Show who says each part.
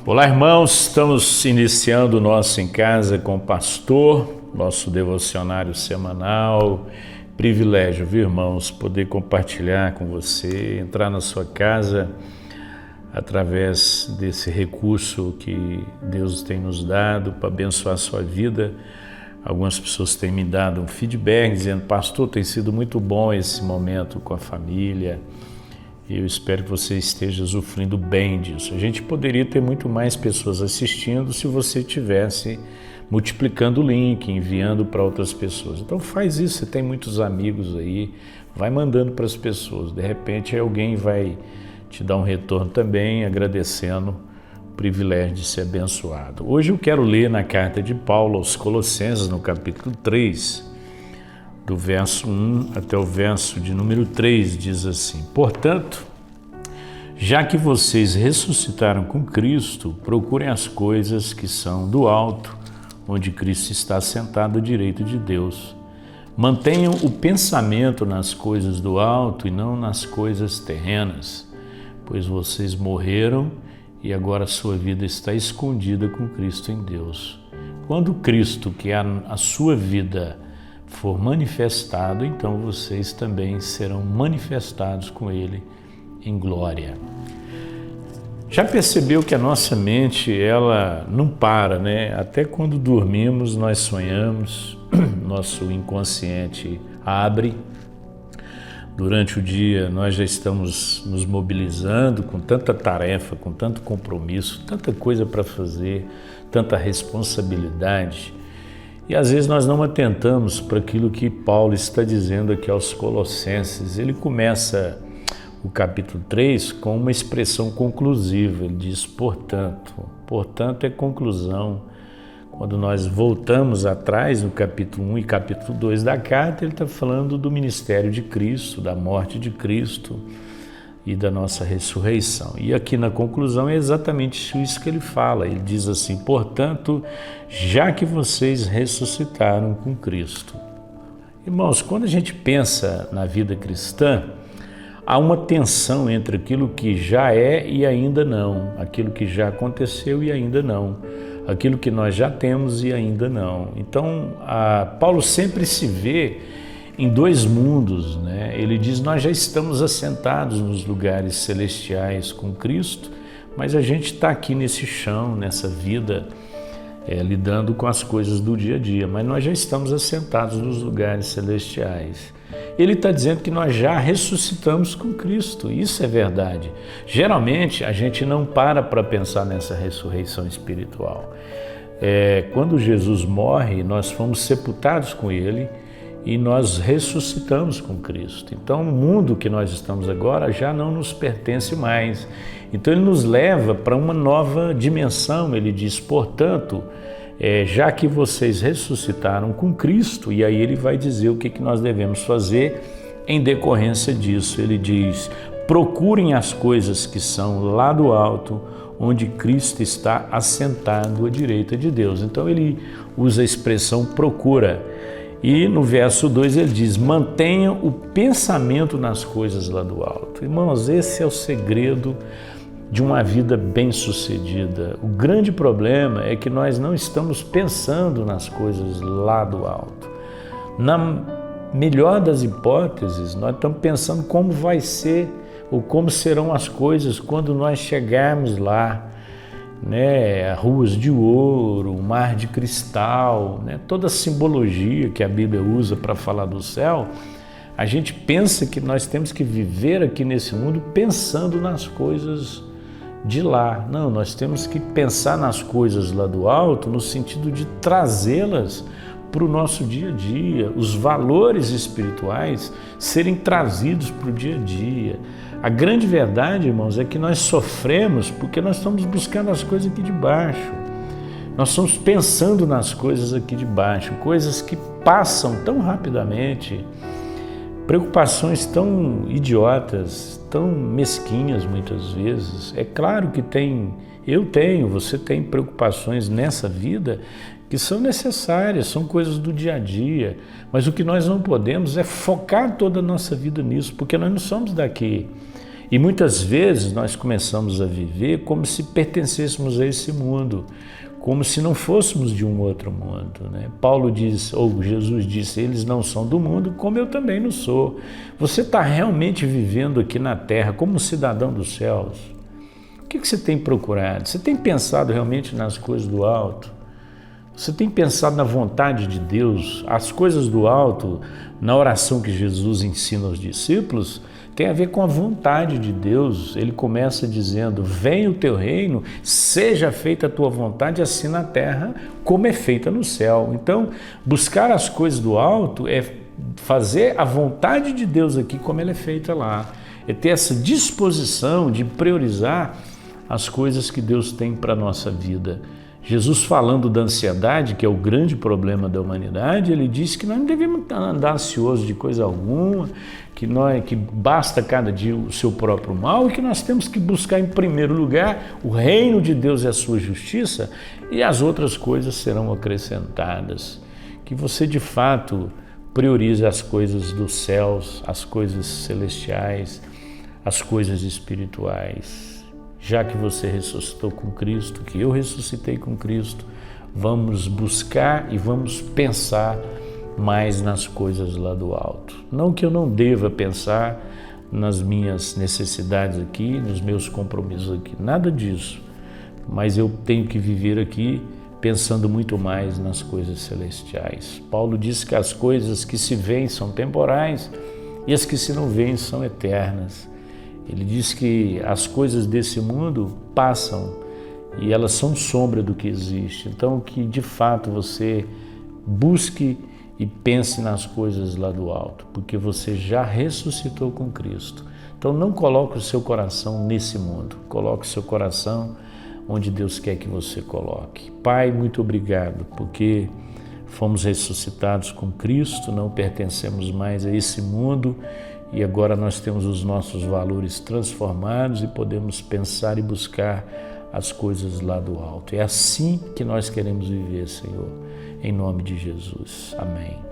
Speaker 1: Olá, irmãos, estamos iniciando o nosso Em Casa com o Pastor, nosso devocionário semanal. Privilégio, viu, irmãos, poder compartilhar com você, entrar na sua casa através desse recurso que Deus tem nos dado para abençoar a sua vida. Algumas pessoas têm me dado um feedback dizendo: pastor, tem sido muito bom esse momento com a família. Eu espero que você esteja usufruindo bem disso. A gente poderia ter muito mais pessoas assistindo se você estivesse multiplicando o link, enviando para outras pessoas. Então faz isso, você tem muitos amigos aí, vai mandando para as pessoas. De repente alguém vai te dar um retorno também, agradecendo o privilégio de ser abençoado. Hoje eu quero ler na carta de Paulo aos Colossenses, no capítulo 3, do verso 1 até o verso de número 3, diz assim: portanto, já que vocês ressuscitaram com Cristo, procurem as coisas que são do alto, onde Cristo está sentado à direita de Deus. Mantenham o pensamento nas coisas do alto e não nas coisas terrenas, pois vocês morreram e agora a sua vida está escondida com Cristo em Deus. Quando Cristo, que é a sua vida, for manifestado, então vocês também serão manifestados com Ele em glória. Já percebeu que a nossa mente, ela não para, né? Até quando dormimos, nós sonhamos, nosso inconsciente abre. Durante o dia, nós já estamos nos mobilizando com tanta tarefa, com tanto compromisso, tanta coisa para fazer, tanta responsabilidade. E às vezes nós não atentamos para aquilo que Paulo está dizendo aqui aos Colossenses. Ele começa o capítulo 3 com uma expressão conclusiva. Ele diz, portanto. Portanto é conclusão. Quando nós voltamos atrás no capítulo 1 e capítulo 2 da carta, ele está falando do ministério de Cristo, da morte de Cristo e da nossa ressurreição. E aqui na conclusão é exatamente isso que ele fala. Ele diz assim, portanto, já que vocês ressuscitaram com Cristo. Irmãos, quando a gente pensa na vida cristã, há uma tensão entre aquilo que já é e ainda não, aquilo que já aconteceu e ainda não, aquilo que nós já temos e ainda não. Então, Paulo sempre se vê em dois mundos, né? Ele diz, nós já estamos assentados nos lugares celestiais com Cristo, mas a gente está aqui nesse chão, nessa vida, lidando com as coisas do dia a dia, mas nós já estamos assentados nos lugares celestiais. Ele está dizendo que nós já ressuscitamos com Cristo, isso é verdade. Geralmente a gente não para pensar nessa ressurreição espiritual. Quando Jesus morre, nós fomos sepultados com Ele, e nós ressuscitamos com Cristo. Então, o mundo que nós estamos agora já não nos pertence mais. Então, ele nos leva para uma nova dimensão. Ele diz, portanto, já que vocês ressuscitaram com Cristo, e aí ele vai dizer o que nós devemos fazer em decorrência disso. Ele diz, procurem as coisas que são lá do alto, onde Cristo está assentado à direita de Deus. Então, ele usa a expressão procura. E no verso 2 ele diz, mantenham o pensamento nas coisas lá do alto. Irmãos, esse é o segredo de uma vida bem-sucedida. O grande problema é que nós não estamos pensando nas coisas lá do alto. Na melhor das hipóteses, nós estamos pensando como vai ser ou como serão as coisas quando nós chegarmos lá, né, ruas de ouro, um mar de cristal, né, toda a simbologia que a Bíblia usa para falar do céu, a gente pensa que nós temos que viver aqui nesse mundo pensando nas coisas de lá. Não, nós temos que pensar nas coisas lá do alto no sentido de trazê-las para o nosso dia a dia, os valores espirituais serem trazidos para o dia a dia. A grande verdade, irmãos, é que nós sofremos porque nós estamos buscando as coisas aqui de baixo. Nós estamos pensando nas coisas aqui de baixo, coisas que passam tão rapidamente, preocupações tão idiotas, tão mesquinhas muitas vezes. É claro que você tem preocupações nessa vida que são necessárias, são coisas do dia a dia, mas o que nós não podemos é focar toda a nossa vida nisso, porque nós não somos daqui. E muitas vezes nós começamos a viver como se pertencêssemos a esse mundo, como se não fôssemos de um outro mundo, né? Paulo diz, ou Jesus disse, eles não são do mundo, como eu também não sou. Você está realmente vivendo aqui na terra como um cidadão dos céus? O que você tem procurado? Você tem pensado realmente nas coisas do alto? Você tem pensado na vontade de Deus? As coisas do alto, na oração que Jesus ensina aos discípulos, tem a ver com a vontade de Deus. Ele começa dizendo, venha o teu reino, seja feita a tua vontade, assim na terra como é feita no céu. Então, buscar as coisas do alto é fazer a vontade de Deus aqui como ela é feita lá. É ter essa disposição de priorizar as coisas que Deus tem para a nossa vida. Jesus, falando da ansiedade, que é o grande problema da humanidade, ele disse que nós não devemos andar ansiosos de coisa alguma, que basta cada dia o seu próprio mal e que nós temos que buscar em primeiro lugar o reino de Deus e a sua justiça, e as outras coisas serão acrescentadas. Que você de fato priorize as coisas dos céus, as coisas celestiais, as coisas espirituais. Já que você ressuscitou com Cristo, que eu ressuscitei com Cristo, vamos buscar e vamos pensar mais nas coisas lá do alto. Não que eu não deva pensar nas minhas necessidades aqui, nos meus compromissos aqui, nada disso. Mas eu tenho que viver aqui pensando muito mais nas coisas celestiais. Paulo diz que as coisas que se veem são temporais e as que se não veem são eternas. Ele diz que as coisas desse mundo passam e elas são sombra do que existe. Então, que de fato você busque e pense nas coisas lá do alto, porque você já ressuscitou com Cristo. Então, não coloque o seu coração nesse mundo, coloque o seu coração onde Deus quer que você coloque. Pai, muito obrigado, porque fomos ressuscitados com Cristo, não pertencemos mais a esse mundo, e agora nós temos os nossos valores transformados e podemos pensar e buscar as coisas lá do alto. É assim que nós queremos viver, Senhor, em nome de Jesus. Amém.